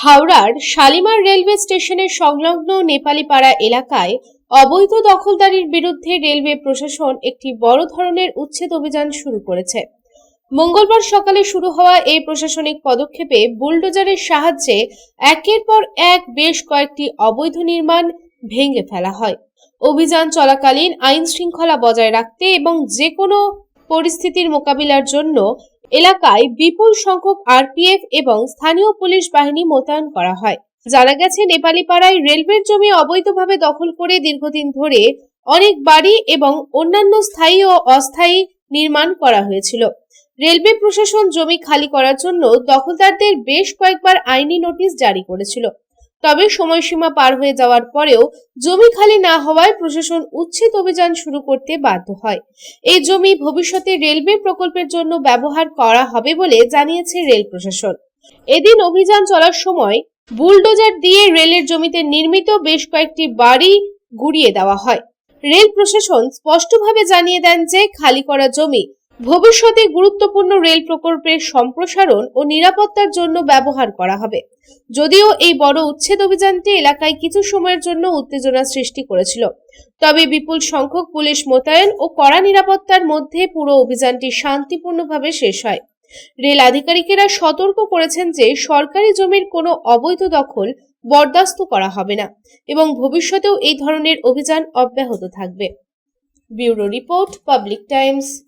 হাওড়ার শালিমার রেলওয়ে স্টেশনের সংলগ্ন নেপালিপাড়া এলাকায় অবৈধ দখলদারির বিরুদ্ধে রেলওয়ে প্রশাসন একটি বড় ধরনের উচ্ছেদ অভিযান শুরু করেছে। মঙ্গলবার সকালে শুরু হওয়া এই প্রশাসনিক পদক্ষেপে বুলডোজারের সাহায্যে একের পর এক বেশ কয়েকটি অবৈধ নির্মাণ ভেঙে ফেলা হয়। অভিযান চলাকালীন আইন শৃঙ্খলা বজায় রাখতে এবং যে কোনো পরিস্থিতির মোকাবিলার জন্য এলাকায় বিপুল সংখ্যক আরপিএফ এবং স্থানীয় পুলিশ বাহিনী মোতায়েন করা হয়। জানা গেছে, নেপালিপাড়ায় রেলওয়ের জমি অবৈধভাবে দখল করে দীর্ঘদিন ধরে অনেক বাড়ি এবং অন্যান্য স্থায়ী ও অস্থায়ী নির্মাণ করা হয়েছিল। রেলওয়ে প্রশাসন জমি খালি করার জন্য দখলদারদের বেশ কয়েকবার আইনি নোটিশ জারি করেছিল। তবে সময়সীমা পার হয়ে যাওয়ার পরেও জমি খালি না হওয়ায় প্রশাসন উচ্ছেদ অভিযান শুরু করতে বাধ্য হয়। এই জমি ভবিষ্যতে রেলওয়ে প্রকল্পের জন্য ব্যবহার করা হবে বলে জানিয়েছে রেল প্রশাসন। এদিন অভিযান চলার সময় বুলডোজার দিয়ে রেলের জমিতে নির্মিত বেশ কয়েকটি বাড়ি গুড়িয়ে দেওয়া হয়। রেল প্রশাসন স্পষ্টভাবে জানিয়ে দেন যে খালি করা জমি ভবিষ্যতে গুরুত্বপূর্ণ রেল প্রকল্পের সম্প্রসারণ ও নিরাপত্তার জন্য ব্যবহার করা হবে। যদিও এই বড় উচ্ছেদ অভিযানটি এলাকায় কিছু সময়ের জন্য উত্তেজনা সৃষ্টি করেছিল, তবে বিপুল সংখ্যক পুলিশ মোতায়েন ও কড়া নিরাপত্তার মধ্যে পুরো অভিযানটি শান্তিপূর্ণভাবে শেষ হয়। রেল আধিকারিকেরা সতর্ক করেছেন যে সরকারি জমির কোনো অবৈধ দখল বরদাস্ত করা হবে না এবং ভবিষ্যতেও এই ধরনের অভিযান অব্যাহত থাকবে। Bureau report, public Times.